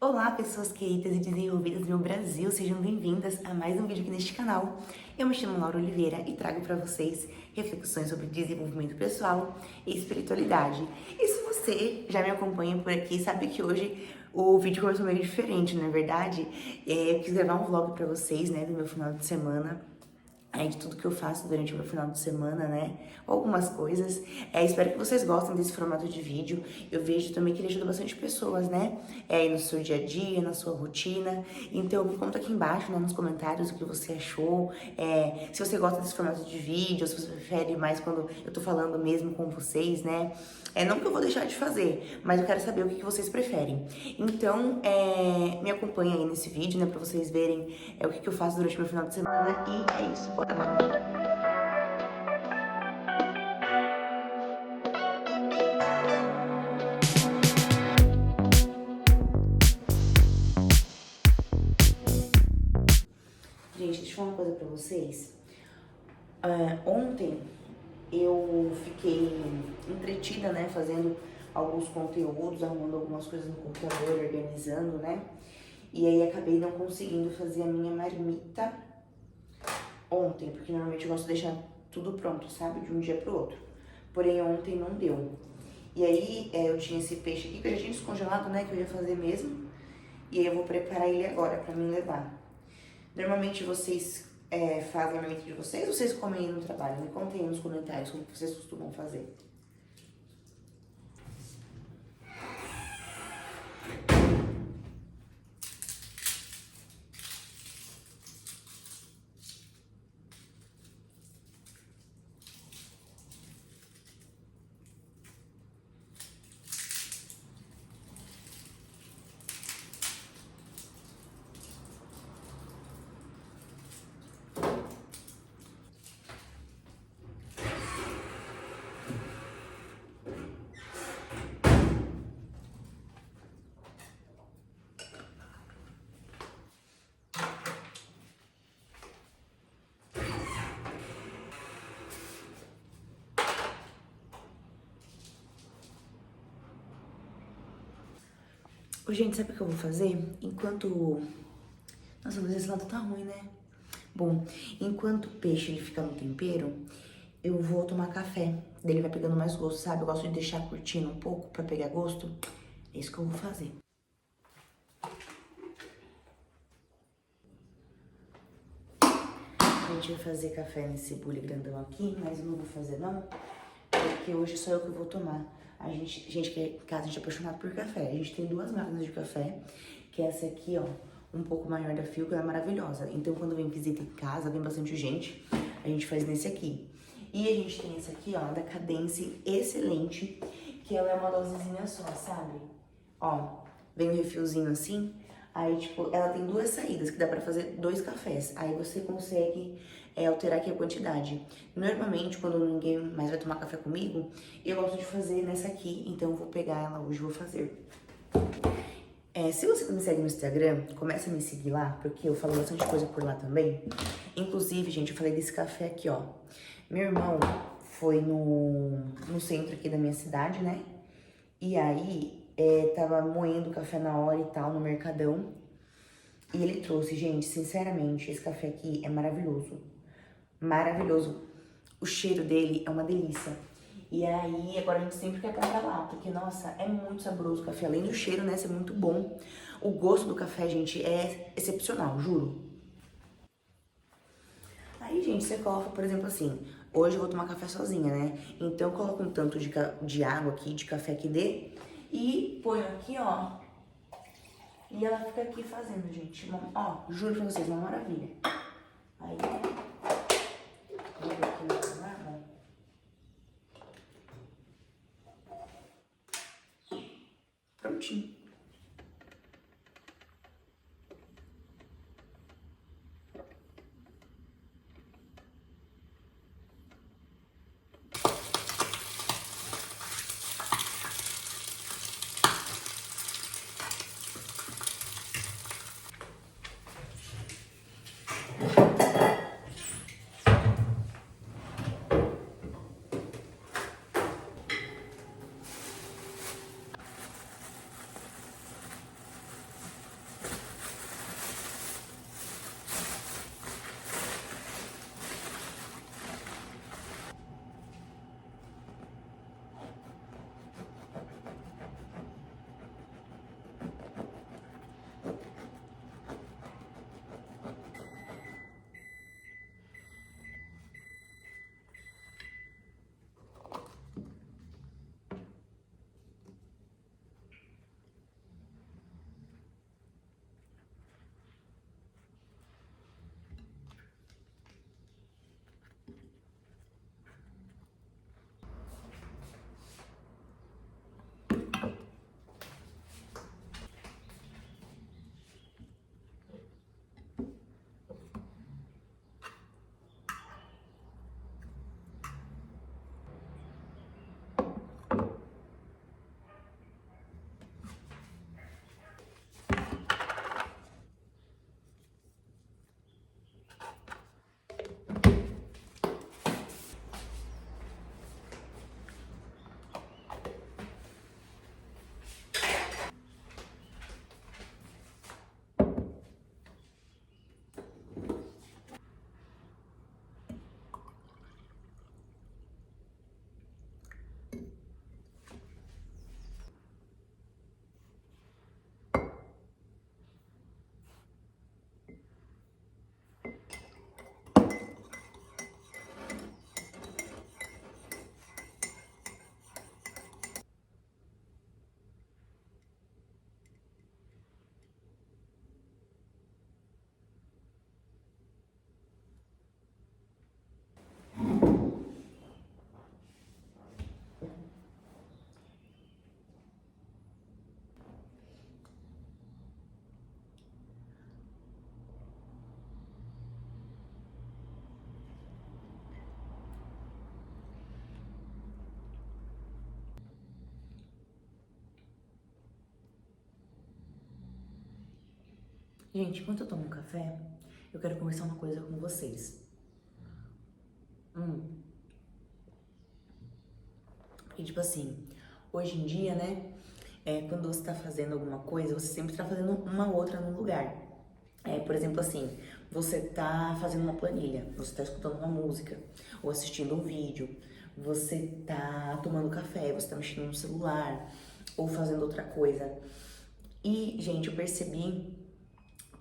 Olá, pessoas queridas e desenvolvidas do meu Brasil, sejam bem-vindas a mais um vídeo aqui neste canal. Eu me chamo Laura Oliveira e trago para vocês reflexões sobre desenvolvimento pessoal e espiritualidade. E se você já me acompanha por aqui, sabe que hoje o vídeo começou meio diferente, não é verdade? Eu quis gravar um vlog para vocês, né, do meu final de semana. De tudo que eu faço durante o meu final de semana, né? Algumas coisas. Espero que vocês gostem desse formato de vídeo. Eu vejo também que ele ajuda bastante pessoas, né? No seu dia a dia, na sua rotina. Então, me conta aqui embaixo, né, nos comentários o que você achou. Se você gosta desse formato de vídeo, se você prefere mais quando eu tô falando mesmo com vocês, né? Não que eu vou deixar de fazer, mas eu quero saber o que vocês preferem. Então, me acompanha aí nesse vídeo, né? Pra vocês verem o que eu faço durante o meu final de semana. E é isso, bora lá. Gente, deixa eu falar uma coisa pra vocês. Ontem eu fiquei entretida, né, fazendo alguns conteúdos, arrumando algumas coisas no computador, organizando, né? E aí acabei não conseguindo fazer a minha marmita ontem, porque normalmente eu gosto de deixar tudo pronto, sabe? De um dia pro outro. Porém, ontem não deu. E aí, eu tinha esse peixe aqui que eu já tinha descongelado, né? Que eu ia fazer mesmo. E aí eu vou preparar ele agora pra mim levar. Normalmente vocês fazem a marmita de vocês ou vocês comem aí no trabalho? Me contem aí nos comentários como que vocês costumam fazer. Ô, gente, sabe o que eu vou fazer? Nossa, mas esse lado tá ruim, né? Bom, enquanto o peixe ele fica no tempero, eu vou tomar café. Daí ele vai pegando mais gosto, sabe? Eu gosto de deixar curtindo um pouco pra pegar gosto. É isso que eu vou fazer. A gente vai fazer café nesse bule grandão aqui, mas eu não vou fazer não, porque hoje só eu que vou tomar. Gente que é em casa, a gente é apaixonado por café. A gente tem duas máquinas de café, que é essa aqui, ó, um pouco maior da Philco, ela é maravilhosa. Então, quando vem visita em casa, vem bastante gente, a gente faz nesse aqui. E a gente tem essa aqui, ó, da Cadence Excelente, que ela é uma dosezinha só, sabe? Ó, vem um refilzinho assim, aí, tipo, ela tem duas saídas, que dá pra fazer 2 cafés. Aí você consegue alterar aqui a quantidade. Normalmente, quando ninguém mais vai tomar café comigo, eu gosto de fazer nessa aqui, então eu vou pegar ela hoje e vou fazer. Se você me segue no Instagram, começa a me seguir lá, porque eu falo bastante coisa por lá também. Inclusive, gente, eu falei desse café aqui, ó. Meu irmão foi no centro aqui da minha cidade, né? E aí, tava moendo café na hora e tal, no Mercadão. E ele trouxe, gente, sinceramente, esse café aqui é maravilhoso. Maravilhoso. O cheiro dele é uma delícia. E aí, agora a gente sempre quer comprar lá, porque, nossa, é muito saboroso o café. Além do cheiro, né, ser muito bom. O gosto do café, gente, é excepcional, juro. Aí, gente, você coloca, por exemplo, assim, hoje eu vou tomar café sozinha, né? Então, eu coloco um tanto de água aqui, de café que dê, e ponho aqui, ó. E ela fica aqui fazendo, gente. Ó, juro pra vocês, uma maravilha. Aí, jogo aqui na panela. Prontinho. Gente, enquanto eu tomo um café, eu quero conversar uma coisa com vocês. Porque, tipo assim, hoje em dia, né, quando você tá fazendo alguma coisa, você sempre tá fazendo uma outra no lugar. Por exemplo, assim, você tá fazendo uma planilha, você tá escutando uma música, ou assistindo um vídeo, você tá tomando café, você tá mexendo no celular, ou fazendo outra coisa. E, gente, eu percebi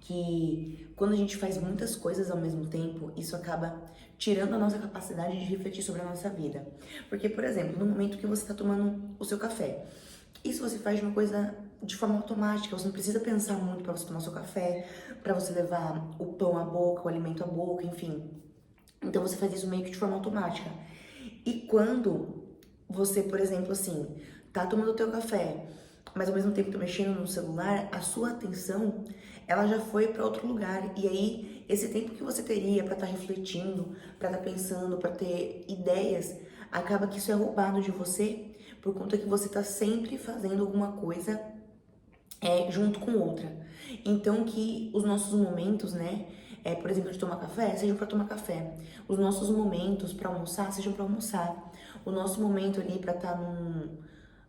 que quando a gente faz muitas coisas ao mesmo tempo, isso acaba tirando a nossa capacidade de refletir sobre a nossa vida. Porque, por exemplo, no momento que você está tomando o seu café, isso você faz de uma coisa de forma automática, você não precisa pensar muito para você tomar seu café, para você levar o pão à boca, o alimento à boca, enfim. Então você faz isso meio que de forma automática. E quando você, por exemplo, assim, tá tomando o teu café, mas ao mesmo tempo tá mexendo no celular, a sua atenção, ela já foi para outro lugar. E aí, esse tempo que você teria para estar refletindo, para estar pensando, para ter ideias, acaba que isso é roubado de você por conta que você tá sempre fazendo alguma coisa junto com outra. Então que os nossos momentos, né, por exemplo, de tomar café, sejam para tomar café. Os nossos momentos para almoçar, sejam para almoçar. O nosso momento ali para estar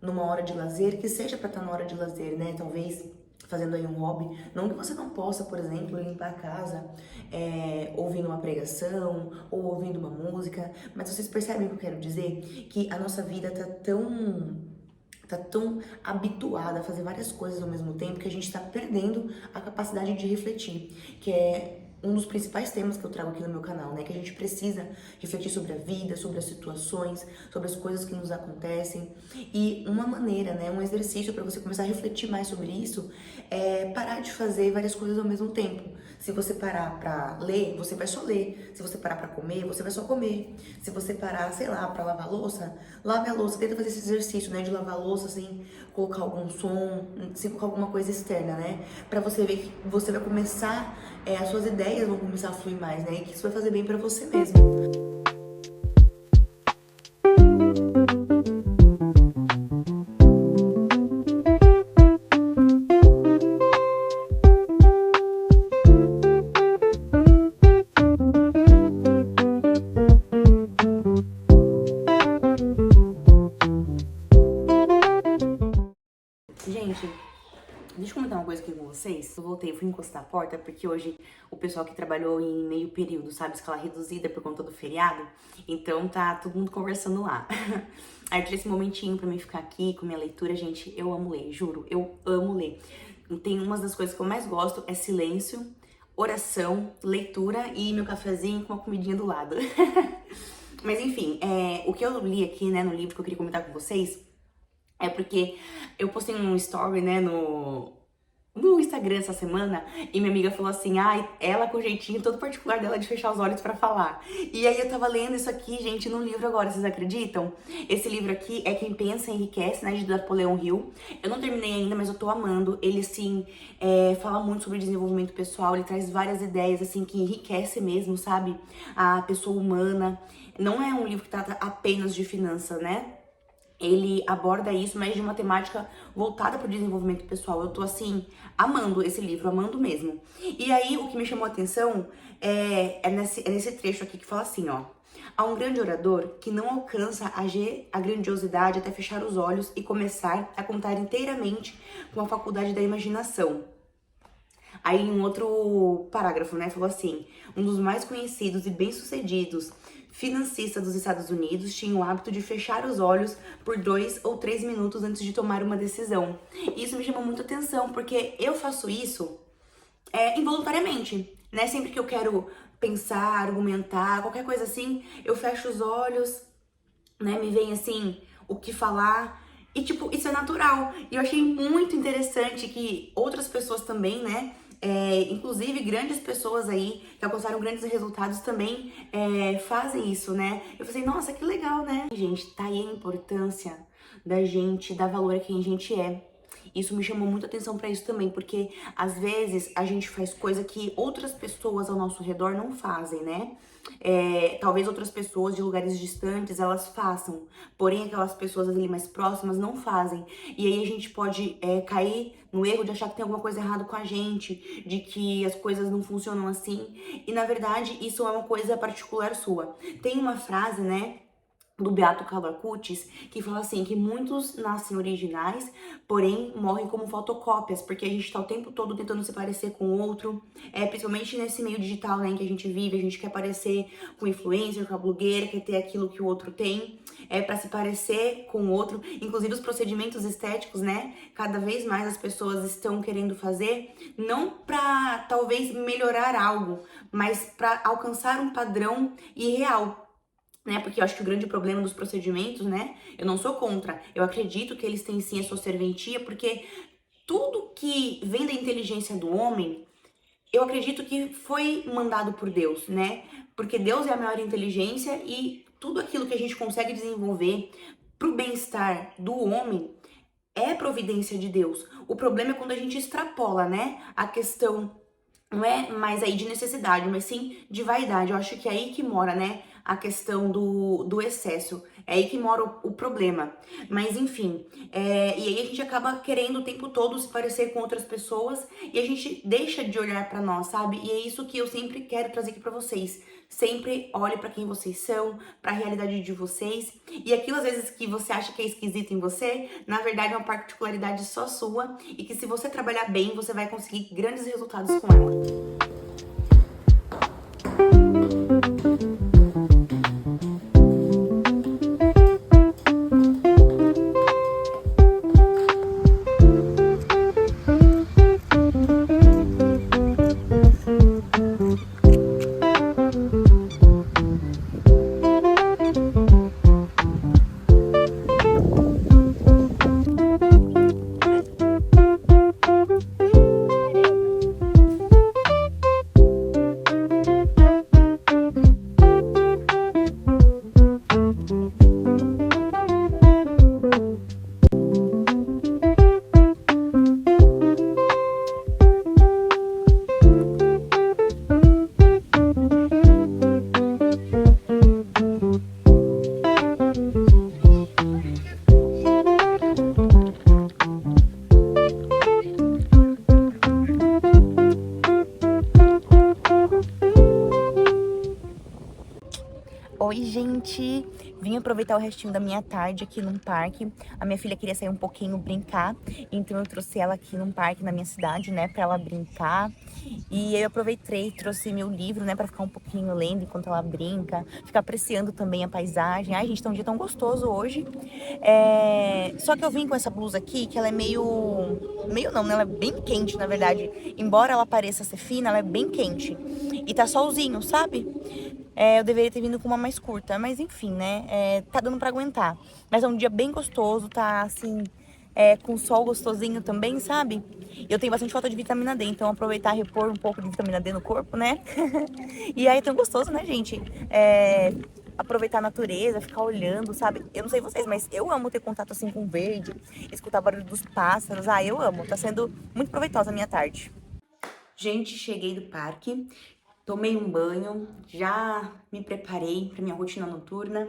numa hora de lazer, que seja para estar na hora de lazer, né, talvez fazendo aí um hobby. Não que você não possa, por exemplo, limpar a casa ouvindo uma pregação ou ouvindo uma música, mas vocês percebem o que eu quero dizer? Que a nossa vida tá tão habituada a fazer várias coisas ao mesmo tempo que a gente tá perdendo a capacidade de refletir, que é um dos principais temas que eu trago aqui no meu canal, né? Que a gente precisa refletir sobre a vida, sobre as situações, sobre as coisas que nos acontecem. E uma maneira, né? Um exercício para você começar a refletir mais sobre isso é parar de fazer várias coisas ao mesmo tempo. Se você parar pra ler, você vai só ler. Se você parar pra comer, você vai só comer. Se você parar, sei lá, pra lavar louça, lave a louça. Tenta fazer esse exercício, né? De lavar a louça sem colocar algum som, sem colocar alguma coisa externa, né? Pra você ver que você vai começar, as suas ideias vão começar a fluir mais, né? E que isso vai fazer bem pra você mesmo. Gente, deixa eu comentar uma coisa aqui com vocês. Eu voltei, eu fui encostar a porta, porque hoje o pessoal que trabalhou em meio período, sabe, escala reduzida por conta do feriado, então tá todo mundo conversando lá. Aí eu tirei esse momentinho pra mim ficar aqui com minha leitura. Gente, eu amo ler, juro, eu amo ler. Tem umas das coisas que eu mais gosto é silêncio, oração, leitura e meu cafezinho com uma comidinha do lado. Mas enfim, o que eu li aqui, né, no livro que eu queria comentar com vocês, é porque eu postei um story, né, no Instagram essa semana, e minha amiga falou assim, ai, ela com o jeitinho todo particular dela de fechar os olhos pra falar. E aí eu tava lendo isso aqui, gente, num livro agora, vocês acreditam? Esse livro aqui é Quem Pensa Enriquece, né, de Napoleão Hill. Eu não terminei ainda, mas eu tô amando. Ele, assim, fala muito sobre desenvolvimento pessoal, ele traz várias ideias, assim, que enriquece mesmo, sabe? A pessoa humana. Não é um livro que trata apenas de finança, né? Ele aborda isso, mas de uma temática voltada para o desenvolvimento pessoal. Eu tô, assim, amando esse livro, amando mesmo. E aí, o que me chamou a atenção é nesse trecho aqui que fala assim, ó. Há um grande orador que não alcança a grandiosidade até fechar os olhos e começar a contar inteiramente com a faculdade da imaginação. Aí, em um outro parágrafo, né, falou assim, um dos mais conhecidos e bem-sucedidos financistas dos Estados Unidos tinha o hábito de fechar os olhos por 2 ou 3 minutos antes de tomar uma decisão. E isso me chamou muito atenção, porque eu faço isso involuntariamente, né? Sempre que eu quero pensar, argumentar, qualquer coisa assim, eu fecho os olhos, né? Me vem assim, o que falar. E, tipo, isso é natural. E eu achei muito interessante que outras pessoas também, né? Inclusive grandes pessoas aí que alcançaram grandes resultados também fazem isso, né? Eu falei, nossa, que legal, né? Gente, tá aí a importância da gente dar valor a quem a gente é. Isso me chamou muita atenção pra isso também, porque às vezes a gente faz coisa que outras pessoas ao nosso redor não fazem, né? Talvez outras pessoas de lugares distantes elas façam, porém aquelas pessoas ali mais próximas não fazem. E aí a gente pode cair no erro de achar que tem alguma coisa errada com a gente, de que as coisas não funcionam assim. E na verdade isso é uma coisa particular sua. Tem uma frase, né? Do Beato Carlo Acutis, que fala assim, que muitos nascem originais, porém morrem como fotocópias, porque a gente tá o tempo todo tentando se parecer com o outro, principalmente nesse meio digital, né, em que a gente vive, a gente quer parecer com o influencer, com a blogueira, quer ter aquilo que o outro tem, para se parecer com o outro, inclusive os procedimentos estéticos, né, cada vez mais as pessoas estão querendo fazer, não pra talvez melhorar algo, mas pra alcançar um padrão irreal, né? Porque eu acho que o grande problema dos procedimentos, né? Eu não sou contra. Eu acredito que eles têm sim a sua serventia, porque tudo que vem da inteligência do homem, eu acredito que foi mandado por Deus, né? Porque Deus é a maior inteligência e tudo aquilo que a gente consegue desenvolver pro bem-estar do homem é providência de Deus. O problema é quando a gente extrapola, né? A questão não é mais aí de necessidade, mas sim de vaidade. Eu acho que é aí que mora, né, a questão do excesso. É aí que mora o problema. Mas enfim, e aí a gente acaba querendo o tempo todo se parecer com outras pessoas e a gente deixa de olhar pra nós, sabe? E é isso que eu sempre quero trazer aqui pra vocês. Sempre olhe pra quem vocês são, pra realidade de vocês. E aquilo às vezes que você acha que é esquisito em você, na verdade é uma particularidade só sua e que se você trabalhar bem, você vai conseguir grandes resultados com ela. Oi, gente! Vim aproveitar o restinho da minha tarde aqui num parque. A minha filha queria sair um pouquinho brincar, então eu trouxe ela aqui num parque na minha cidade, né, pra ela brincar. E eu aproveitei, trouxe meu livro, né, pra ficar um pouquinho lendo enquanto ela brinca, ficar apreciando também a paisagem. Ai, gente, tá um dia tão gostoso hoje. Só que eu vim com essa blusa aqui, que ela é meio não, né, ela é bem quente, na verdade. Embora ela pareça ser fina, ela é bem quente. E tá solzinho, sabe? Eu deveria ter vindo com uma mais curta, mas enfim, né? Tá dando pra aguentar. Mas é um dia bem gostoso, tá assim, com sol gostosinho também, sabe? Eu tenho bastante falta de vitamina D, então aproveitar e repor um pouco de vitamina D no corpo, né? E aí é tão gostoso, né, gente? Aproveitar a natureza, ficar olhando, sabe? Eu não sei vocês, mas eu amo ter contato assim com o verde, escutar o barulho dos pássaros. Ah, eu amo. Tá sendo muito proveitosa a minha tarde. Gente, cheguei do parque. Tomei um banho, já me preparei para minha rotina noturna.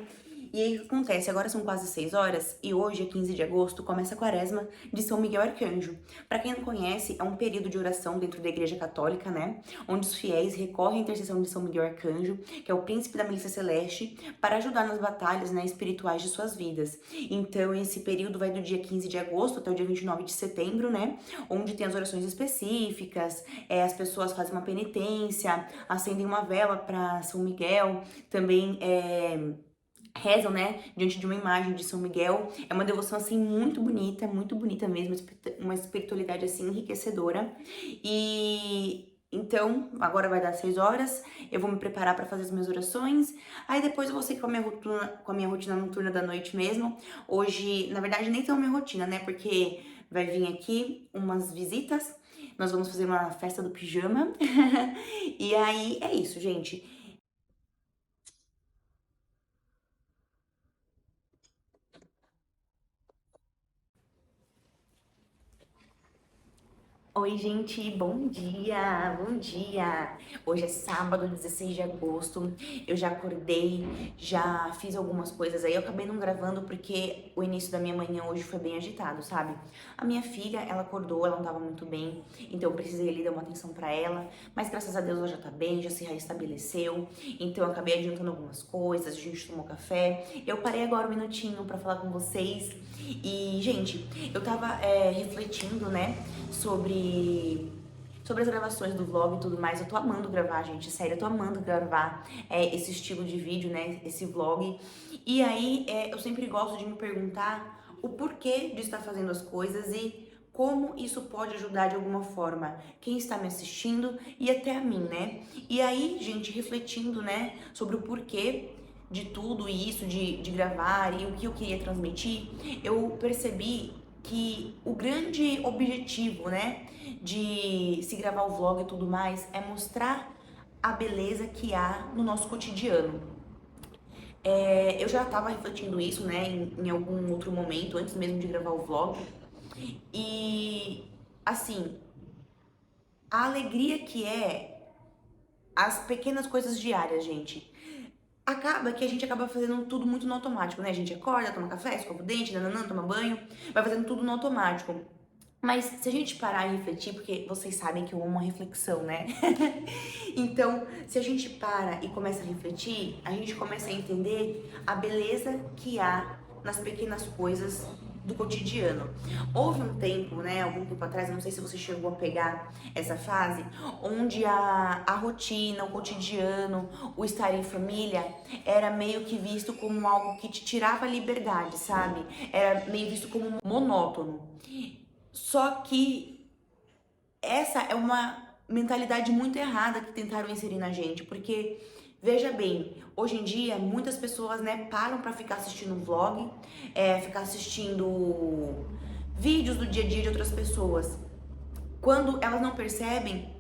E aí o que acontece? Agora são quase 6 horas e hoje, é 15 de agosto, começa a quaresma de São Miguel Arcanjo. Para quem não conhece, é um período de oração dentro da Igreja Católica, né? Onde os fiéis recorrem à intercessão de São Miguel Arcanjo, que é o príncipe da milícia celeste, para ajudar nas batalhas, né, espirituais de suas vidas. Então, esse período vai do dia 15 de agosto até o dia 29 de setembro, né? Onde tem as orações específicas, as pessoas fazem uma penitência, acendem uma vela para São Miguel, também rezam, né, diante de uma imagem de São Miguel. É uma devoção, assim, muito bonita mesmo, uma espiritualidade, assim, enriquecedora. E então, agora vai dar 6 horas, eu vou me preparar para fazer as minhas orações, aí depois eu vou seguir com a minha rotina noturna da noite mesmo. Hoje, na verdade, nem tão minha rotina, né, porque vai vir aqui umas visitas, nós vamos fazer uma festa do pijama, e aí é isso, gente. Oi, gente, bom dia, bom dia. Hoje é sábado, 16 de agosto. Eu já acordei, já fiz algumas coisas aí. Eu acabei não gravando porque o início da minha manhã hoje foi bem agitado, sabe? A minha filha, ela acordou, ela não tava muito bem, então eu precisei ali dar uma atenção pra ela. Mas graças a Deus ela já tá bem, já se restabeleceu. Então eu acabei adiantando algumas coisas, a gente tomou café. Eu parei agora um minutinho pra falar com vocês. E, gente, eu tava refletindo, né, sobre as gravações do vlog e tudo mais. Eu tô amando gravar, gente, sério, eu tô amando gravar esse estilo de vídeo, né, esse vlog. E aí, eu sempre gosto de me perguntar o porquê de estar fazendo as coisas e como isso pode ajudar de alguma forma quem está me assistindo e até a mim, né? E aí, gente, refletindo, né, sobre o porquê de tudo isso, de gravar e o que eu queria transmitir, eu percebi que o grande objetivo, né, de se gravar o vlog e tudo mais é mostrar a beleza que há no nosso cotidiano. Eu já estava refletindo isso, né, em algum outro momento, antes mesmo de gravar o vlog. E, assim, a alegria que é as pequenas coisas diárias, gente. Acaba que a gente acaba fazendo tudo muito no automático, né? A gente acorda, toma café, escova o dente, nananã, toma banho, vai fazendo tudo no automático. Mas se a gente parar e refletir, porque vocês sabem que eu amo uma reflexão, né? Então, se a gente para e começa a refletir, a gente começa a entender a beleza que há nas pequenas coisas do cotidiano. Houve um tempo, né, algum tempo atrás, eu não sei se você chegou a pegar essa fase, onde a rotina, o cotidiano, o estar em família era meio que visto como algo que te tirava a liberdade, sabe? Era meio visto como monótono. Só que essa é uma mentalidade muito errada que tentaram inserir na gente, porque veja bem, hoje em dia muitas pessoas, né, param para ficar assistindo um vlog, ficar assistindo vídeos do dia a dia de outras pessoas, quando elas não percebem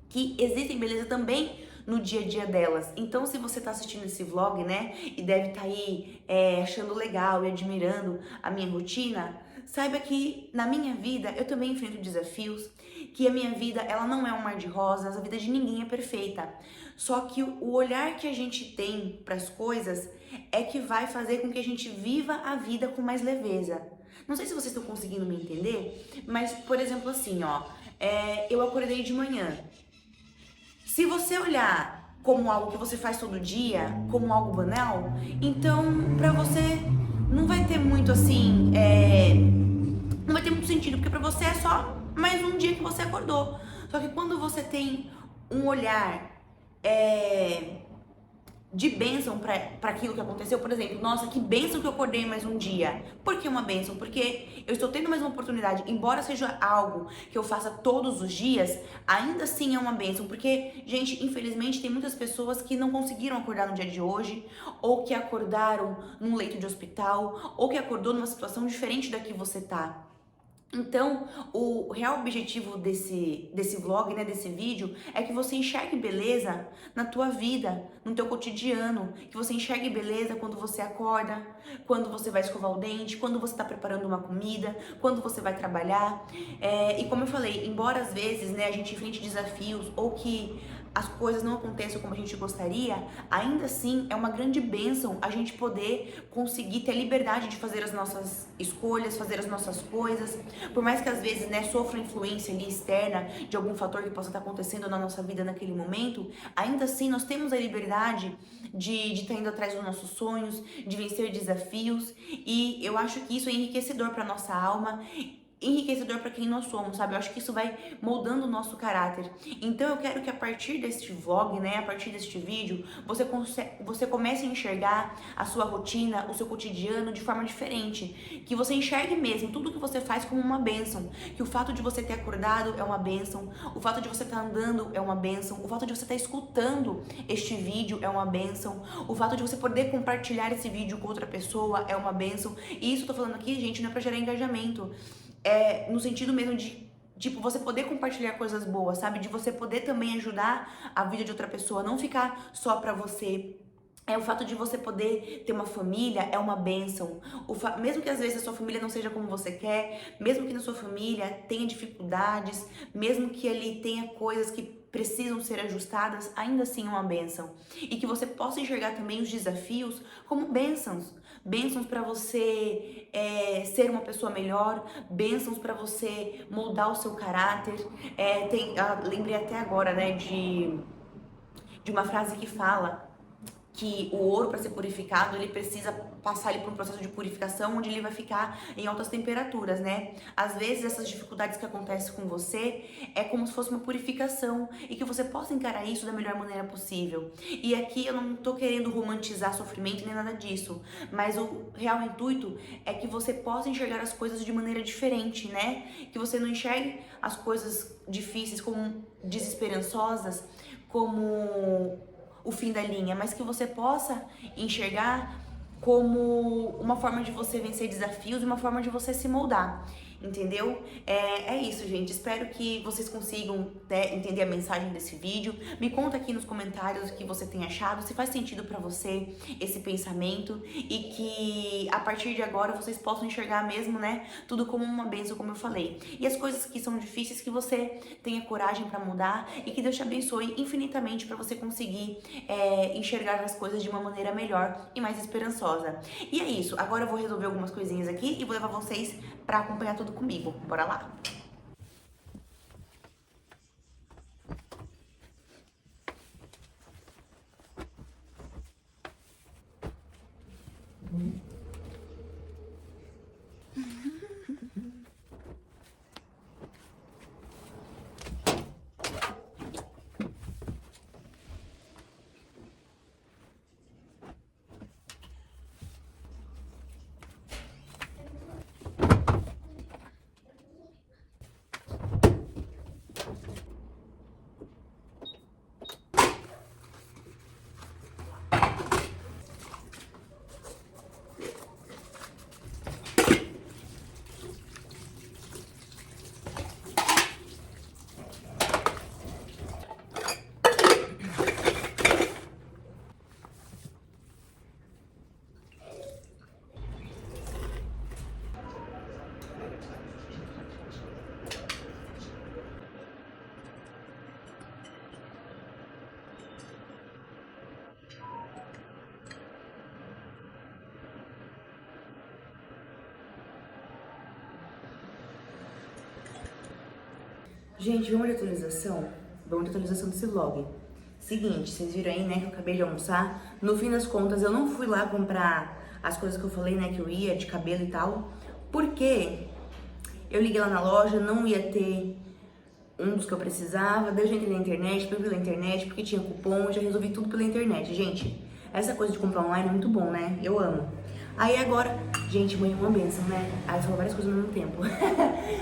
que existem beleza também no dia a dia delas. Então, se você tá assistindo esse vlog, né, e deve estar aí achando legal e admirando a minha rotina, saiba que na minha vida eu também enfrento desafios, que a minha vida ela não é um mar de rosas, a vida de ninguém é perfeita. Só que o olhar que a gente tem para as coisas é que vai fazer com que a gente viva a vida com mais leveza. Não sei se vocês estão conseguindo me entender, mas por exemplo assim, ó, eu acordei de manhã. Se você olhar como algo que você faz todo dia, como algo banal, então pra você não vai ter muito assim, não vai ter muito sentido, porque pra você é só mais um dia que você acordou. Só que quando você tem um olhar de bênção para aquilo que aconteceu, por exemplo, nossa, que bênção que eu acordei mais um dia. Por que uma bênção? Porque eu estou tendo mais uma oportunidade, embora seja algo que eu faça todos os dias, ainda assim é uma bênção, porque, gente, infelizmente tem muitas pessoas que não conseguiram acordar no dia de hoje, ou que acordaram num leito de hospital, ou que acordou numa situação diferente da que você tá. Então, o real objetivo desse vlog, né, desse vídeo, é que você enxergue beleza na tua vida, no teu cotidiano, que você enxergue beleza quando você acorda, quando você vai escovar o dente, quando você está preparando uma comida, quando você vai trabalhar. E como eu falei, embora às vezes, né, a gente enfrente desafios ou que as coisas não aconteçam como a gente gostaria, ainda assim é uma grande bênção a gente poder conseguir ter a liberdade de fazer as nossas escolhas, fazer as nossas coisas, por mais que às vezes, né, sofra influência ali externa de algum fator que possa estar acontecendo na nossa vida naquele momento, ainda assim nós temos a liberdade de estar indo atrás dos nossos sonhos, de vencer desafios, e eu acho que isso é enriquecedor para nossa alma, enriquecedor para quem nós somos, sabe? Eu acho que isso vai moldando o nosso caráter. Então eu quero que a partir deste vlog, né, a partir deste vídeo, você comece a enxergar a sua rotina, o seu cotidiano de forma diferente, que você enxergue mesmo tudo que você faz como uma bênção, que o fato de você ter acordado é uma bênção, o fato de você estar andando é uma bênção, o fato de você estar escutando este vídeo é uma bênção, o fato de você poder compartilhar esse vídeo com outra pessoa é uma bênção. E isso eu tô falando aqui, gente, não é para gerar engajamento. No sentido mesmo de, tipo, você poder compartilhar coisas boas, sabe? De você poder também ajudar a vida de outra pessoa, não ficar só pra você. O fato de você poder ter uma família é uma bênção. Mesmo que às vezes a sua família não seja como você quer, mesmo que na sua família tenha dificuldades, mesmo que ali tenha coisas que precisam ser ajustadas, ainda assim é uma bênção. E que você possa enxergar também os desafios como bênçãos. Bênçãos para você ser uma pessoa melhor, bênçãos para você moldar o seu caráter. Lembrei até agora, né, de uma frase que fala que o ouro, para ser purificado, ele precisa passar ali por um processo de purificação onde ele vai ficar em altas temperaturas, né? Às vezes essas dificuldades que acontecem com você é como se fosse uma purificação e que você possa encarar isso da melhor maneira possível. E aqui eu não tô querendo romantizar sofrimento nem nada disso, mas o real intuito é que você possa enxergar as coisas de maneira diferente, né? Que você não enxergue as coisas difíceis como desesperançosas, como o fim da linha, mas que você possa enxergar como uma forma de você vencer desafios e uma forma de você se moldar, entendeu? É isso, gente. Espero que vocês consigam entender a mensagem desse vídeo. Me conta aqui nos comentários o que você tem achado, se faz sentido pra você esse pensamento e que a partir de agora vocês possam enxergar mesmo, né, tudo como uma bênção, como eu falei. E as coisas que são difíceis, que você tenha coragem pra mudar e que Deus te abençoe infinitamente pra você conseguir enxergar as coisas de uma maneira melhor e mais esperançosa. E é isso. Agora eu vou resolver algumas coisinhas aqui e vou levar vocês pra acompanhar tudo comigo. Bora lá? Gente, vamos de atualização? Vamos de atualização desse vlog. Seguinte, vocês viram aí, né, que eu acabei de almoçar. No fim das contas, eu não fui lá comprar as coisas que eu falei, né, que eu ia, de cabelo e tal. Porque eu liguei lá na loja, não ia ter um dos que eu precisava. Daí eu já entrei na internet, fui pela internet, porque tinha cupom, já resolvi tudo pela internet. Gente, essa coisa de comprar online é muito bom, né? Eu amo. Aí agora, gente, mãe é uma benção, né? Aí eu falo várias coisas ao mesmo tempo.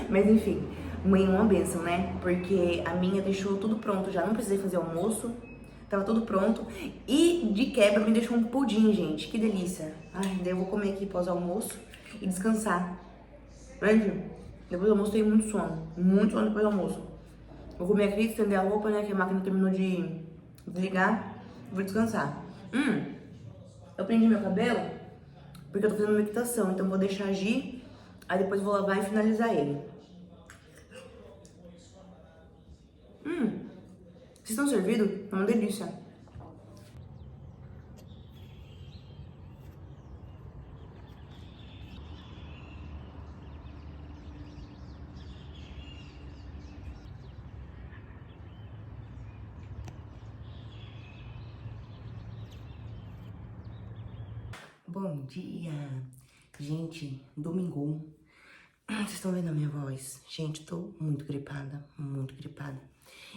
Mas enfim, mãe é uma benção, né? Porque a minha deixou tudo pronto já, não precisei fazer almoço. Tava tudo pronto. E de quebra me deixou um pudim, gente. Que delícia. Ai, daí eu vou comer aqui pós almoço e descansar. Gente, depois do almoço tenho muito sono. Muito sono depois do almoço. Vou comer aqui, estender a roupa, né? Que a máquina terminou de desligar. Vou descansar. Eu prendi meu cabelo porque eu tô fazendo uma equitação. Então vou deixar agir. Aí depois vou lavar e finalizar ele. Vocês estão servidos? É uma delícia. Bom dia. Gente, domingo. Vocês estão vendo a minha voz? Gente, tô muito gripada, muito gripada.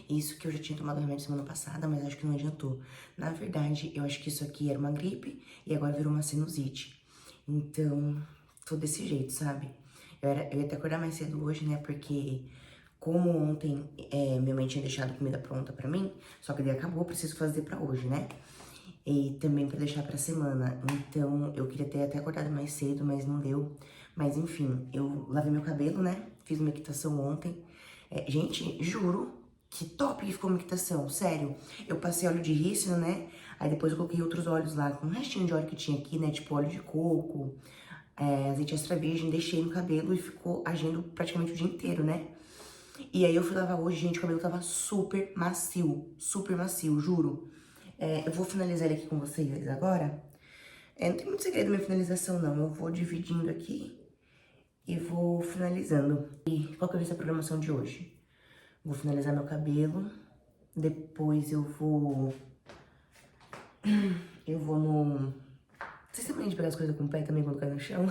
Isso que eu já tinha tomado remédio semana passada, mas acho que não adiantou. Na verdade, eu acho que isso aqui era uma gripe e agora virou uma sinusite. Então, tô desse jeito, sabe? Eu ia até acordar mais cedo hoje, né? Porque como ontem minha mãe tinha deixado comida pronta pra mim, só que daí acabou, preciso fazer pra hoje, né? E também pra deixar pra semana. Então, eu queria ter até acordado mais cedo, mas não deu. Mas enfim, eu lavei meu cabelo, né? Fiz uma equitação ontem. Gente, juro, Que top que ficou a minha quitação, sério. Eu passei óleo de rícino, né? Aí depois eu coloquei outros óleos lá, com um restinho de óleo que tinha aqui, né? Tipo óleo de coco, azeite extra virgem, deixei no cabelo e ficou agindo praticamente o dia inteiro, né? E aí eu fui lavar hoje, gente, o cabelo tava super macio, juro. Eu vou finalizar ele aqui com vocês agora. Não tem muito segredo minha finalização, não. Eu vou dividindo aqui e vou finalizando. E qual que vai ser a programação de hoje? Vou finalizar meu cabelo, depois eu vou no... Vocês têm mania de pegar as coisas com o pé também quando cai no chão?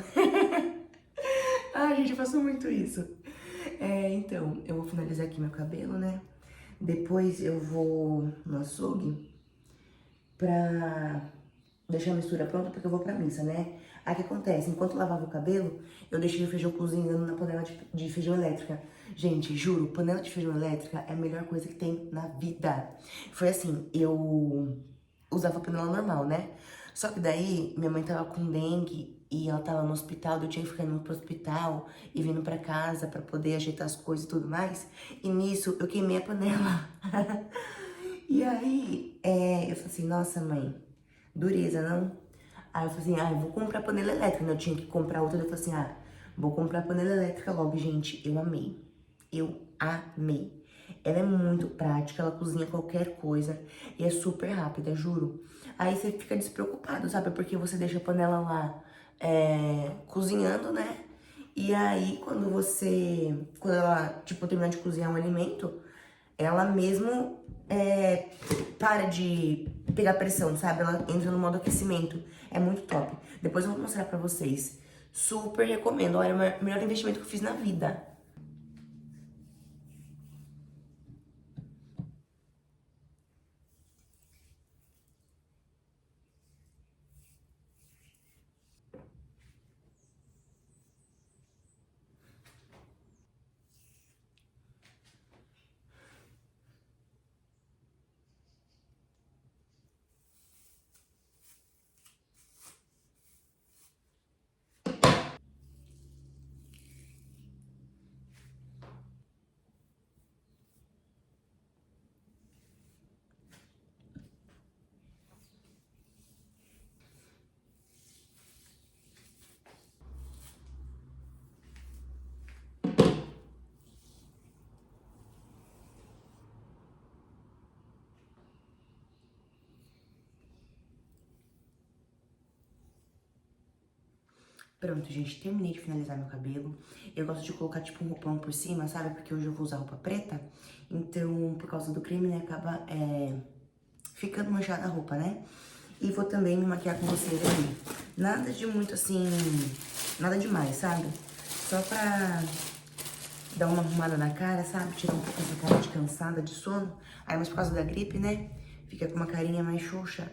Ai, gente, eu faço muito isso. Então, eu vou finalizar aqui meu cabelo, né? Depois eu vou no açougue pra deixar a mistura pronta, porque eu vou pra missa, né? Aí o que acontece? Enquanto eu lavava o cabelo, eu deixei o feijão cozinhando na panela de feijão elétrica. Gente, juro, panela de feijão elétrica é a melhor coisa que tem na vida. Foi assim, eu usava panela normal, né? Só que daí, minha mãe tava com dengue e ela tava no hospital, eu tinha que ficar indo pro hospital e vindo pra casa pra poder ajeitar as coisas e tudo mais. E nisso, eu queimei a panela. E aí, eu falei assim, nossa, mãe, dureza, não? Aí eu falei assim, eu vou comprar panela elétrica, né? Eu tinha que comprar outra, eu falei assim, vou comprar panela elétrica logo, gente. Eu amei. Eu amei. Ela é muito prática, ela cozinha qualquer coisa e é super rápida, juro. Aí você fica despreocupado, sabe? Porque você deixa a panela lá cozinhando, né? E aí, quando ela, tipo, terminar de cozinhar um alimento, ela mesmo para de pegar pressão, sabe? Ela entra no modo aquecimento. É muito top. Depois eu vou mostrar pra vocês. Super recomendo. Olha, é o melhor investimento que eu fiz na vida. Pronto, gente, terminei de finalizar meu cabelo. Eu gosto de colocar, tipo, um roupão por cima, sabe? Porque hoje eu vou usar roupa preta. Então, por causa do creme, né, acaba ficando manchada a roupa, né? E vou também me maquiar com vocês aqui. Nada de muito, assim, nada demais, sabe? Só pra dar uma arrumada na cara, sabe? Tirar um pouco essa cara de cansada, de sono. Aí, mas por causa da gripe, né? Fica com uma carinha mais xoxa.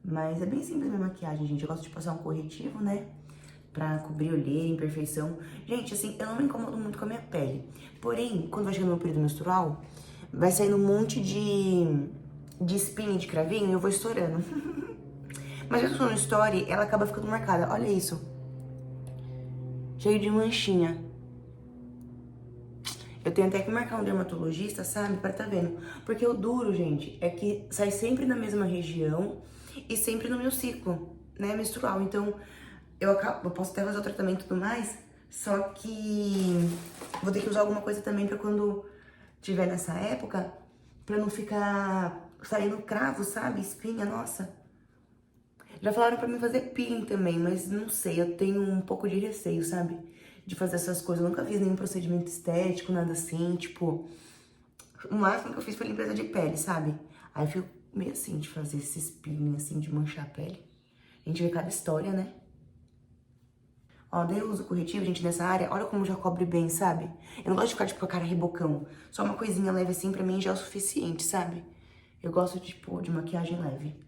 Mas é bem simples minha maquiagem, gente. Eu gosto de passar um corretivo, né? Pra cobrir olheira, imperfeição. Gente, assim, eu não me incomodo muito com a minha pele. Porém, quando vai chegando no período menstrual, vai saindo um monte de espinha, de cravinho, e eu vou estourando. Mas eu tô no story, ela acaba ficando marcada. Olha isso. Cheio de manchinha. Eu tenho até que marcar um dermatologista, sabe? Pra tá vendo. Porque o duro, gente, é que sai sempre na mesma região e sempre no meu ciclo, né, menstrual. Então, eu posso até fazer o tratamento e tudo mais, só que vou ter que usar alguma coisa também pra quando tiver nessa época, pra não ficar saindo cravo, sabe? Espinha, nossa. Já falaram pra mim fazer peeling também, mas não sei, eu tenho um pouco de receio, sabe? De fazer essas coisas. Eu nunca fiz nenhum procedimento estético, nada assim, tipo... O máximo que eu fiz foi limpeza de pele, sabe? Aí eu fico meio assim de fazer esses peeling, assim, de manchar a pele. A gente vê cada história, né? Ó, daí eu uso corretivo, gente, nessa área. Olha como já cobre bem, sabe? Eu não gosto de ficar, tipo, com a cara rebocão. Só uma coisinha leve assim, pra mim, já é o suficiente, sabe? Eu gosto, tipo, de maquiagem leve.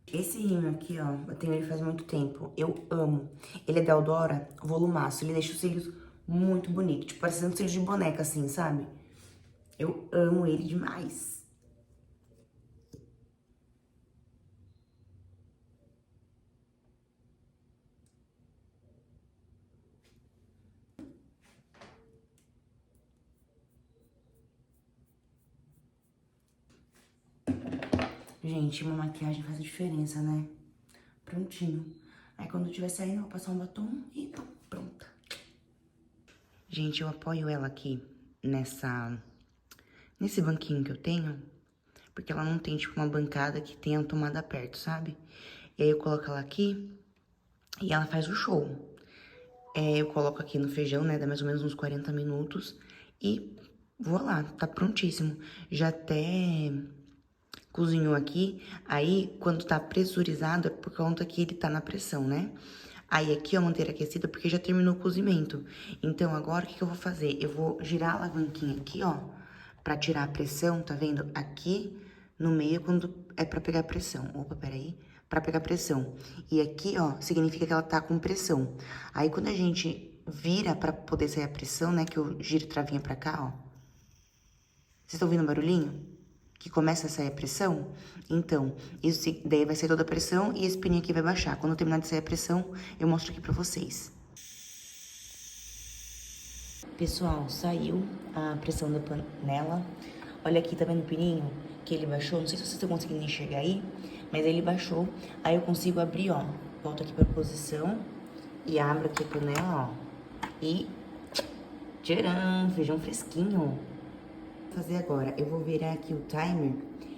Esse rímel aqui, ó, eu tenho ele faz muito tempo. Eu amo. Ele é da Eudora, volumaço. Ele deixa os cílios muito bonitos. Tipo, parecendo cílios de boneca, assim, sabe? Eu amo ele demais. Gente, uma maquiagem faz a diferença, né? Prontinho. Aí quando eu estiver saindo, eu vou passar um batom e tá pronta. Gente, eu apoio ela aqui nesse banquinho que eu tenho, porque ela não tem, tipo, uma bancada que tenha a tomada perto, sabe? E aí eu coloco ela aqui e ela faz o show. Eu coloco aqui no feijão, né? Dá mais ou menos uns 40 minutos e vou lá, tá prontíssimo. Já até cozinhou aqui, aí quando tá pressurizado é por conta que ele tá na pressão, né? Aí aqui, ó, a manteiga aquecida porque já terminou o cozimento. Então agora o que eu vou fazer? Eu vou girar a alavanquinha aqui, ó, pra tirar a pressão, tá vendo? Aqui no meio quando é pra pegar pressão. Opa, peraí. Pra pegar pressão. E aqui, ó, significa que ela tá com pressão. Aí quando a gente vira pra poder sair a pressão, né, que eu giro a travinha pra cá, ó. Vocês estão ouvindo o barulhinho? Que começa a sair a pressão? Então, isso daí vai sair toda a pressão e esse pininho aqui vai baixar. Quando eu terminar de sair a pressão, eu mostro aqui pra vocês. Pessoal, saiu a pressão da panela. Olha aqui, tá vendo o pininho? Que ele baixou. Não sei se vocês estão conseguindo enxergar aí, mas ele baixou. Aí eu consigo abrir, ó. Volto aqui pra posição e abro aqui a panela, ó. E tcharam! Feijão fresquinho. Fazer agora, eu vou virar aqui o timer,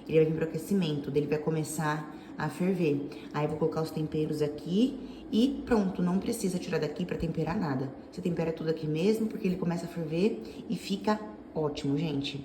ele vai vir pro aquecimento, ele vai começar a ferver. Aí eu vou colocar os temperos aqui e pronto, não precisa tirar daqui pra temperar nada. Você tempera tudo aqui mesmo, porque ele começa a ferver e fica ótimo, gente.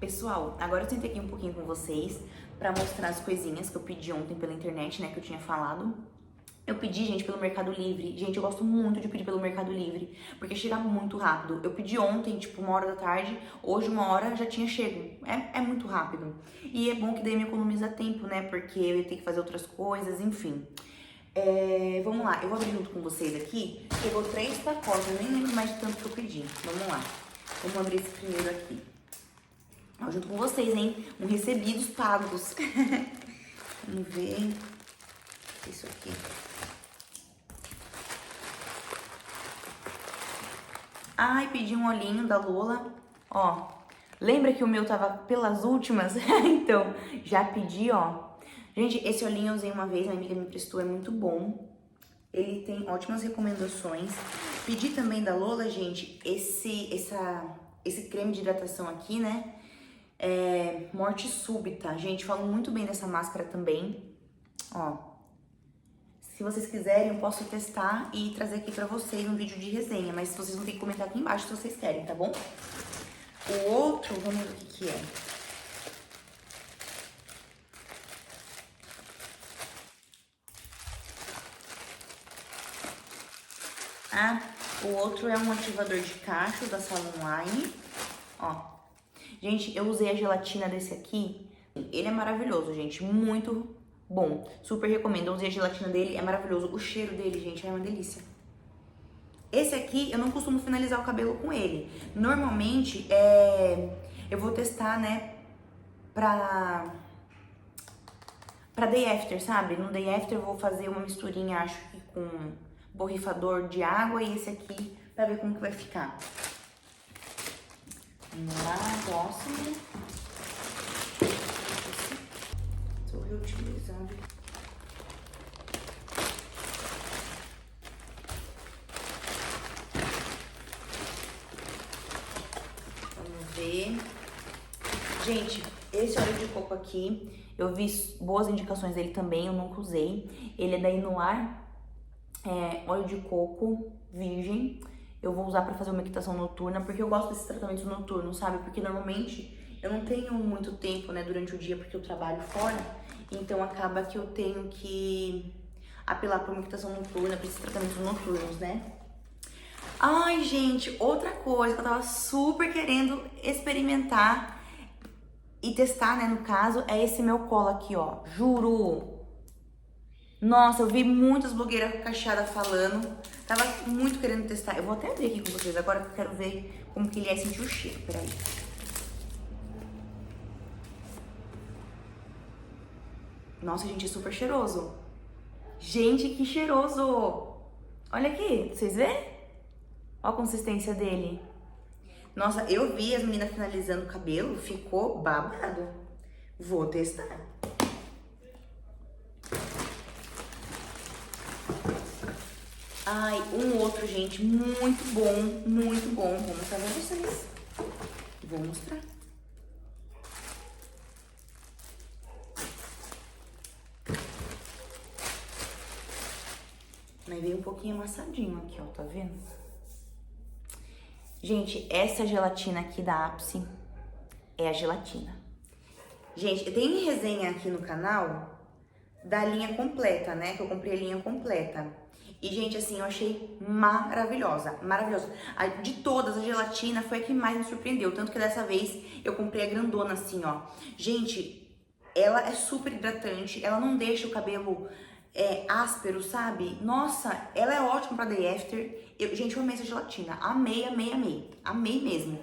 Pessoal, agora eu sentei aqui um pouquinho com vocês pra mostrar as coisinhas que eu pedi ontem pela internet, né, que eu tinha falado. Eu pedi, gente, pelo Mercado Livre. Gente, eu gosto muito de pedir pelo Mercado Livre, porque chega muito rápido. Eu pedi ontem, tipo, 1h da tarde, hoje 1h já tinha chego. É muito rápido. E é bom que daí me economiza tempo, né, porque eu ia ter que fazer outras coisas, enfim. Vamos lá, eu vou abrir junto com vocês aqui. Chegou 3 pacotes, eu nem lembro mais de tanto que eu pedi. Vamos lá. Vamos abrir esse primeiro aqui. Ó, junto com vocês, hein? Recebidos pagos. Vamos ver. Isso aqui. Ai, pedi um olhinho da Lola. Ó, lembra que o meu tava pelas últimas? Então, já pedi, ó. Gente, esse olhinho eu usei uma vez, minha amiga me emprestou, é muito bom. Ele tem ótimas recomendações. Pedi também da Lola, gente, esse creme de hidratação aqui, né? Morte Súbita. Gente, falam muito bem dessa máscara também. Ó, se vocês quiserem, eu posso testar e trazer aqui pra vocês um vídeo de resenha. Mas vocês vão ter que comentar aqui embaixo se vocês querem, tá bom? O outro, vamos ver o que é. Ah, o outro é um ativador de cacho da Salon Line. Ó. Gente, eu usei a gelatina desse aqui. Ele é maravilhoso, gente. Muito bom. Super recomendo. Eu usei a gelatina dele, é maravilhoso. O cheiro dele, gente, é uma delícia. Esse aqui, eu não costumo finalizar o cabelo com ele. Normalmente, eu vou testar, né, pra day after, sabe? No day after eu vou fazer uma misturinha, acho que com borrifador de água e esse aqui pra ver como que vai ficar. Vamos lá, próximo. Estou reutilizando. Vamos ver. Gente, esse óleo de coco aqui, eu vi boas indicações dele também, eu nunca usei. Ele é da Inuar, óleo de coco virgem. Eu vou usar pra fazer uma equitação noturna, porque eu gosto desses tratamentos noturnos, sabe? Porque normalmente eu não tenho muito tempo, né, durante o dia, porque eu trabalho fora. Então acaba que eu tenho que apelar pra uma equitação noturna, pra esses tratamentos noturnos, né? Ai, gente, outra coisa que eu tava super querendo experimentar e testar, né, no caso, é esse meu colo aqui, ó. Juro! Nossa, eu vi muitas blogueiras cacheadas falando. Tava muito querendo testar. Eu vou até abrir aqui com vocês agora, que eu quero ver como que ele é e sentir o cheiro. Peraí. Nossa, gente, é super cheiroso. Gente, que cheiroso! Olha aqui, vocês verem? Olha a consistência dele. Nossa, eu vi as meninas finalizando o cabelo, ficou babado. Vou testar. Ai, um outro, gente, muito bom, muito bom. Vou mostrar pra vocês. Vou mostrar. Mas veio um pouquinho amassadinho aqui, ó, tá vendo? Gente, essa gelatina aqui da Ápice é a gelatina. Gente, tem resenha aqui no canal da linha completa, né? Que eu comprei a linha completa. E, gente, assim, eu achei maravilhosa, maravilhosa. De todas, a gelatina foi a que mais me surpreendeu. Tanto que dessa vez eu comprei a grandona, assim, ó. Gente, ela é super hidratante, ela não deixa o cabelo áspero, sabe? Nossa, ela é ótima pra day after. Gente, eu amei essa gelatina. Amei, amei, amei. Amei mesmo.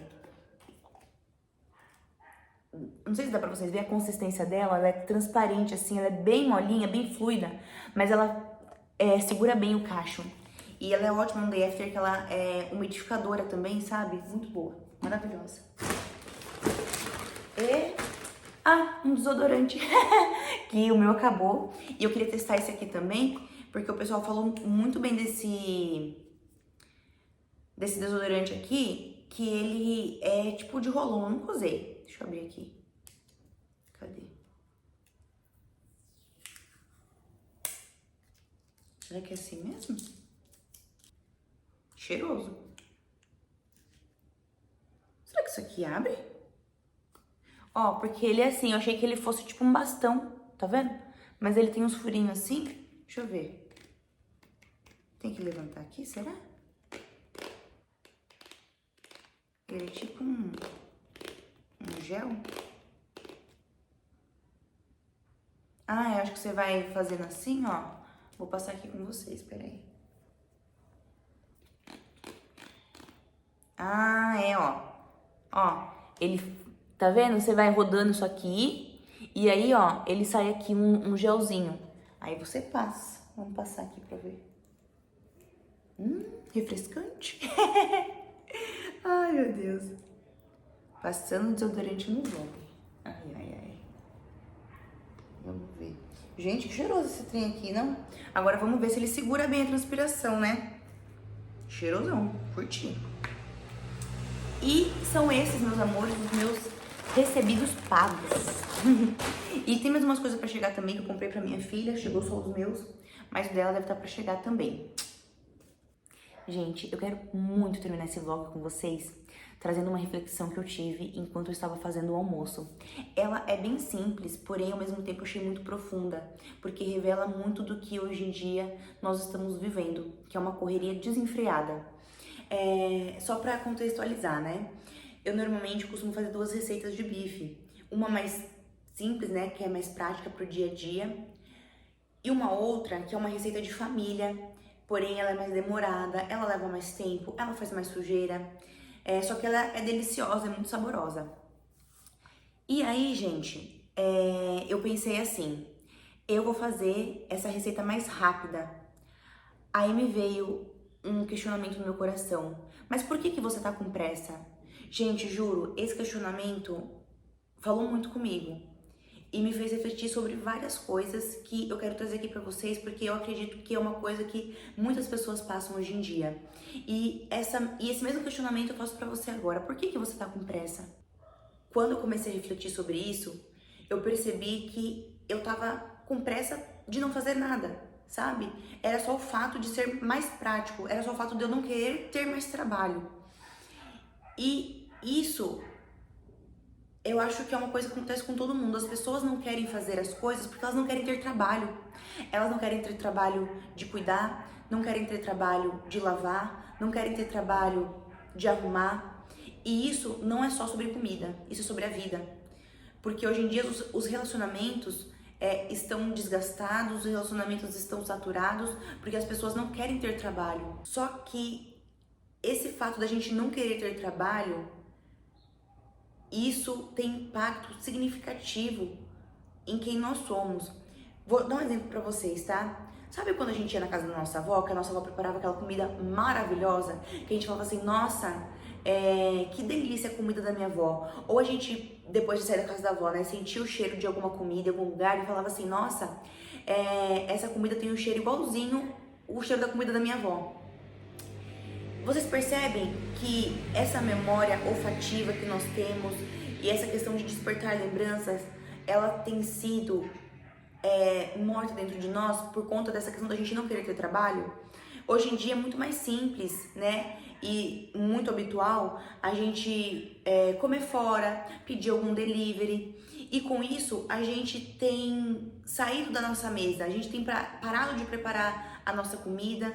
Não sei se dá pra vocês verem a consistência dela, ela é transparente, assim, ela é bem molinha, bem fluida, mas ela segura bem o cacho. E ela é ótima no day after, que ela é umidificadora também, sabe? Muito boa, maravilhosa. E... um desodorante, que o meu acabou. E eu queria testar esse aqui também, porque o pessoal falou muito bem desse desodorante aqui, que ele é tipo de rolon, eu nunca usei. Deixa eu abrir aqui. Cadê? Será que é assim mesmo? Cheiroso. Será que isso aqui abre? Ó, porque ele é assim, eu achei que ele fosse tipo um bastão, tá vendo? Mas ele tem uns furinhos assim. Deixa eu ver. Tem que levantar aqui, será? Ele é tipo um gel. Eu acho que você vai fazendo assim, ó. Vou passar aqui com vocês, peraí. Ó, ele, tá vendo? Você vai rodando isso aqui e aí, ó, ele sai aqui um gelzinho. Aí você passa. Vamos passar aqui pra ver. Refrescante. Ai, meu Deus. Passando desodorante no vlog. Ai, ai, ai. Vamos ver. Gente, que cheiroso esse trem aqui, não? Agora vamos ver se ele segura bem a transpiração, né? Cheirosão, curti. E são esses, meus amores, os meus recebidos pagos. E tem mais umas coisas pra chegar também que eu comprei pra minha filha. Chegou só os meus, mas o dela deve estar pra chegar também. Gente, eu quero muito terminar esse vlog com vocês, trazendo uma reflexão que eu tive enquanto eu estava fazendo o almoço. Ela é bem simples, porém ao mesmo tempo eu achei muito profunda, porque revela muito do que hoje em dia nós estamos vivendo, que é uma correria desenfreada. Só para contextualizar, né? Eu normalmente costumo fazer 2 receitas de bife. Uma mais simples, né, que é mais prática pro dia a dia, e uma outra que é uma receita de família, porém ela é mais demorada, ela leva mais tempo, ela faz mais sujeira, só que ela é deliciosa, é muito saborosa. E aí, gente, eu pensei assim, eu vou fazer essa receita mais rápida. Aí me veio um questionamento no meu coração. Mas por que que você tá com pressa? Gente, juro, esse questionamento falou muito comigo e me fez refletir sobre várias coisas que eu quero trazer aqui pra vocês, porque eu acredito que é uma coisa que muitas pessoas passam hoje em dia. E esse mesmo questionamento eu faço pra você agora. Por que que você tá com pressa? Quando eu comecei a refletir sobre isso, eu percebi que eu tava com pressa de não fazer nada, sabe? Era só o fato de ser mais prático, era só o fato de eu não querer ter mais trabalho. E isso eu acho que é uma coisa que acontece com todo mundo. As pessoas não querem fazer as coisas porque elas não querem ter trabalho. Elas não querem ter trabalho de cuidar, não querem ter trabalho de lavar, não querem ter trabalho de arrumar. E isso não é só sobre comida, isso é sobre a vida. Porque hoje em dia os relacionamentos estão desgastados, os relacionamentos estão saturados, porque as pessoas não querem ter trabalho. Só que esse fato da gente não querer ter trabalho, isso tem impacto significativo em quem nós somos. Vou dar um exemplo pra vocês, tá? Sabe quando a gente ia na casa da nossa avó, que a nossa avó preparava aquela comida maravilhosa, que a gente falava assim, nossa, que delícia a comida da minha avó. Ou a gente, depois de sair da casa da avó, né, sentia o cheiro de alguma comida em algum lugar e falava assim, nossa, essa comida tem um cheiro igualzinho o cheiro da comida da minha avó. Vocês percebem que essa memória olfativa que nós temos e essa questão de despertar lembranças, ela tem sido morta dentro de nós por conta dessa questão da gente não querer ter trabalho? Hoje em dia é muito mais simples, né? E muito habitual a gente comer fora, pedir algum delivery. E com isso a gente tem saído da nossa mesa, a gente tem parado de preparar a nossa comida.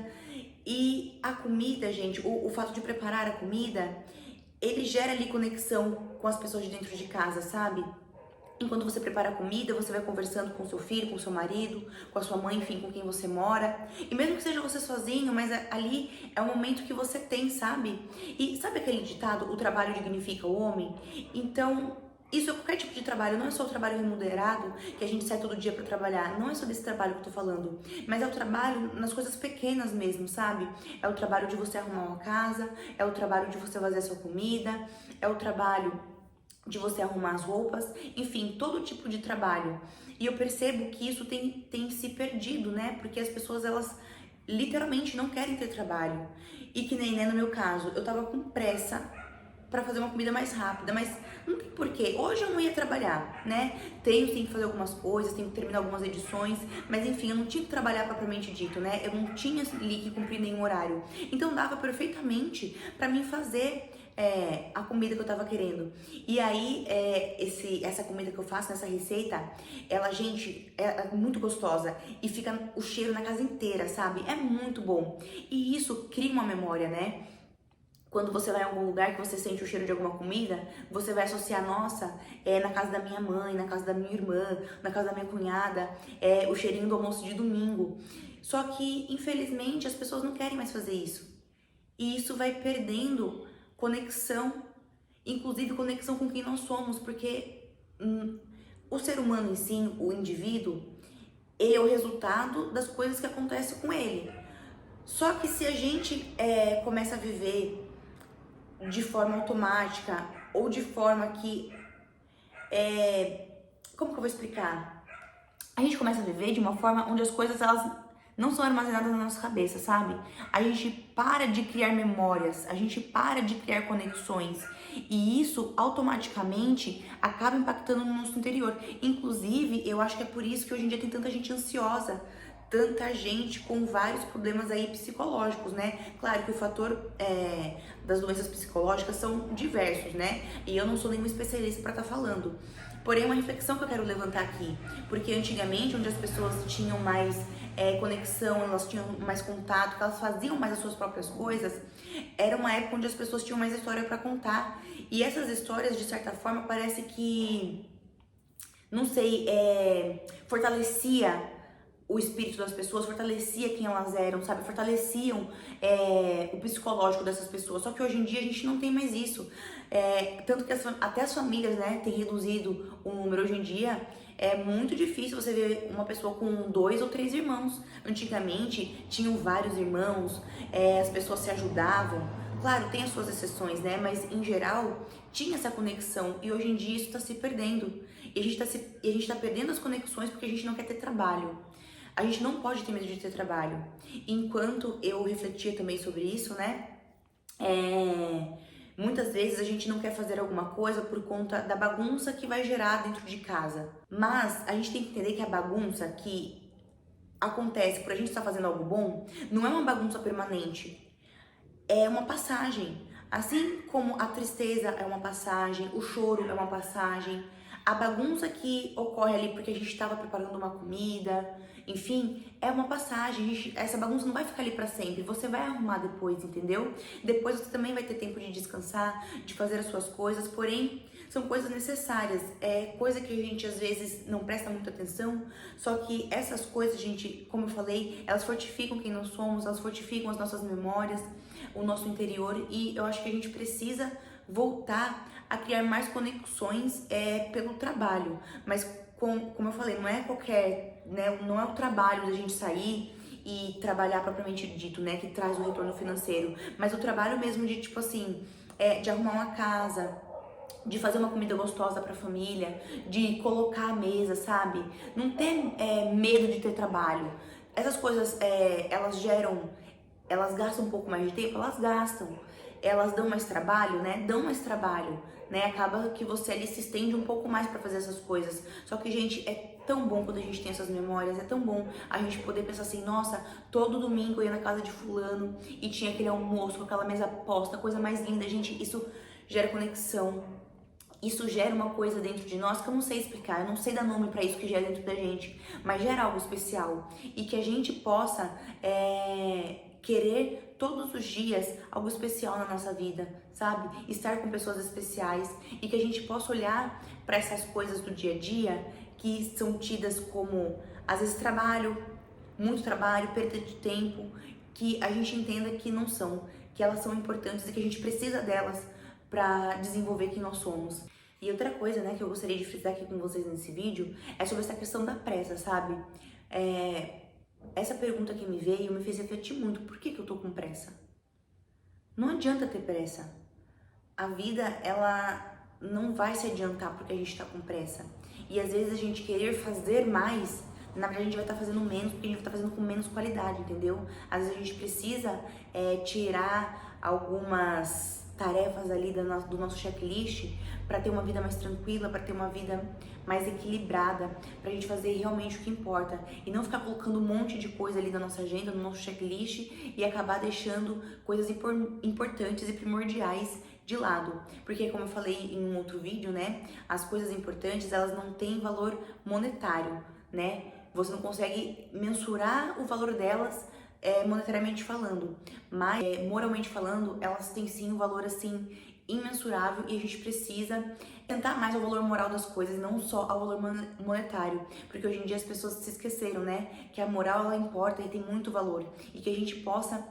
E a comida, gente, o fato de preparar a comida, ele gera ali conexão com as pessoas de dentro de casa, sabe? Enquanto você prepara a comida, você vai conversando com seu filho, com seu marido, com a sua mãe, enfim, com quem você mora. E mesmo que seja você sozinho, mas ali é o momento que você tem, sabe? E sabe aquele ditado, o trabalho dignifica o homem? Então, isso é qualquer tipo de trabalho, não é só o trabalho remunerado, que a gente sai todo dia pra trabalhar, não é só desse trabalho que eu tô falando, mas é o trabalho nas coisas pequenas mesmo, sabe? É o trabalho de você arrumar uma casa, é o trabalho de você fazer a sua comida, é o trabalho de você arrumar as roupas, enfim, todo tipo de trabalho. E eu percebo que isso tem se perdido, né? Porque as pessoas, elas literalmente não querem ter trabalho. E que nem, né, no meu caso, eu tava com pressa pra fazer uma comida mais rápida, mas não tem porquê. Hoje eu não ia trabalhar, né? Tenho que fazer algumas coisas, tenho que terminar algumas edições, mas enfim, eu não tinha que trabalhar propriamente dito, né? Eu não tinha ali que cumprir nenhum horário. Então dava perfeitamente pra mim fazer a comida que eu tava querendo. E aí, essa comida que eu faço nessa receita, ela, gente, é muito gostosa e fica o cheiro na casa inteira, sabe? É muito bom. E isso cria uma memória, né? Quando você vai em algum lugar que você sente o cheiro de alguma comida, você vai associar, nossa, na casa da minha mãe, na casa da minha irmã, na casa da minha cunhada, o cheirinho do almoço de domingo. Só que, infelizmente, as pessoas não querem mais fazer isso. E isso vai perdendo conexão, inclusive conexão com quem nós somos, porque o ser humano em si, o indivíduo, ele é o resultado das coisas que acontecem com ele. Só que se a gente começa a viver de forma automática ou de forma que como que eu vou explicar? A gente começa a viver de uma forma onde as coisas, elas não são armazenadas na nossa cabeça, sabe? A gente para de criar memórias, a gente para de criar conexões e isso automaticamente acaba impactando no nosso interior. Inclusive, eu acho que é por isso que hoje em dia tem tanta gente ansiosa, tanta gente com vários problemas aí psicológicos, né? Claro que o fator das doenças psicológicas são diversos, né? E eu não sou nenhuma especialista para estar falando. Porém, uma reflexão que eu quero levantar aqui, porque antigamente, onde as pessoas tinham mais conexão, elas tinham mais contato, que elas faziam mais as suas próprias coisas, era uma época onde as pessoas tinham mais história para contar. E essas histórias, de certa forma, parece que, não sei, fortalecia o espírito das pessoas, fortalecia quem elas eram, sabe? Fortaleciam o psicológico dessas pessoas. Só que hoje em dia a gente não tem mais isso. Tanto que até as famílias, né, têm reduzido o número. Hoje em dia, É muito difícil você ver uma pessoa com 2 ou 3 irmãos. Antigamente, tinham vários irmãos, as pessoas se ajudavam. Claro, tem as suas exceções, né? Mas, em geral, tinha essa conexão. E hoje em dia isso está se perdendo. E a gente tá perdendo as conexões porque a gente não quer ter trabalho. A gente não pode ter medo de ter trabalho. Enquanto eu refletia também sobre isso, né? Muitas vezes a gente não quer fazer alguma coisa por conta da bagunça que vai gerar dentro de casa. Mas a gente tem que entender que a bagunça que acontece por a gente estar fazendo algo bom não é uma bagunça permanente. É uma passagem. Assim como a tristeza é uma passagem, o choro é uma passagem, a bagunça que ocorre ali porque a gente estava preparando uma comida, enfim, é uma passagem. Essa bagunça não vai ficar ali para sempre. Você vai arrumar depois, entendeu? Depois você também vai ter tempo de descansar, de fazer as suas coisas, porém são coisas necessárias, coisa que a gente às vezes não presta muita atenção, só que essas coisas, gente, como eu falei, elas fortificam quem nós somos, elas fortificam as nossas memórias, o nosso interior, e eu acho que a gente precisa voltar a criar mais conexões pelo trabalho, mas como eu falei, não é qualquer, né, não é o trabalho da gente sair e trabalhar propriamente dito, né, que traz o retorno financeiro, mas o trabalho mesmo de, tipo assim, de arrumar uma casa, de fazer uma comida gostosa pra família, de colocar a mesa, sabe? Não ter medo de ter trabalho. Essas coisas, elas gastam um pouco mais de tempo? Elas gastam. Elas dão mais trabalho, né? Dão mais trabalho, né? Acaba que você ali se estende um pouco mais pra fazer essas coisas. Só que, gente, é tão bom quando a gente tem essas memórias, é tão bom a gente poder pensar assim, nossa, todo domingo eu ia na casa de fulano e tinha aquele almoço com aquela mesa posta, coisa mais linda. Gente, isso gera conexão. Isso gera uma coisa dentro de nós que eu não sei explicar, eu não sei dar nome pra isso que gera dentro da gente, mas gera algo especial e que a gente possa querer todos os dias algo especial na nossa vida, sabe? Estar com pessoas especiais e que a gente possa olhar para essas coisas do dia a dia que são tidas como, às vezes, trabalho, muito trabalho, perda de tempo, que a gente entenda que não são, que elas são importantes e que a gente precisa delas para desenvolver quem nós somos. E outra coisa, né, que eu gostaria de frisar aqui com vocês nesse vídeo é sobre essa questão da pressa, sabe? Essa pergunta que me veio me fez refletir muito. Por que eu tô com pressa? Não adianta ter pressa. A vida, ela não vai se adiantar porque a gente tá com pressa. E às vezes a gente querer fazer mais, na verdade a gente vai estar fazendo menos porque a gente vai estar fazendo com menos qualidade, entendeu? Às vezes a gente precisa tirar algumas tarefas ali do nosso checklist para ter uma vida mais tranquila, para ter uma vida mais equilibrada, pra gente fazer realmente o que importa e não ficar colocando um monte de coisa ali na nossa agenda, no nosso checklist e acabar deixando coisas importantes e primordiais de lado, porque como eu falei em um outro vídeo, né, as coisas importantes, elas não têm valor monetário, né, você não consegue mensurar o valor delas monetariamente falando, mas moralmente falando, elas têm sim um valor assim imensurável e a gente precisa tentar mais ao valor moral das coisas, não só ao valor monetário, porque hoje em dia as pessoas se esqueceram, né, que a moral ela importa e tem muito valor e que a gente possa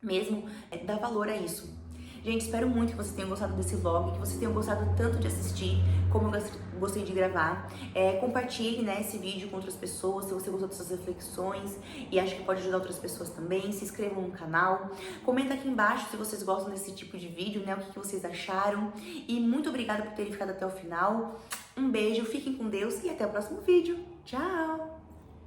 mesmo dar valor a isso. Gente, espero muito que vocês tenham gostado desse vlog, que vocês tenham gostado tanto de assistir como eu gostei de gravar. Compartilhe, né, esse vídeo com outras pessoas, se você gostou dessas reflexões e acha que pode ajudar outras pessoas também. Se inscrevam no canal. Comenta aqui embaixo se vocês gostam desse tipo de vídeo, né, o que vocês acharam. E muito obrigada por terem ficado até o final. Um beijo, fiquem com Deus e até o próximo vídeo. Tchau!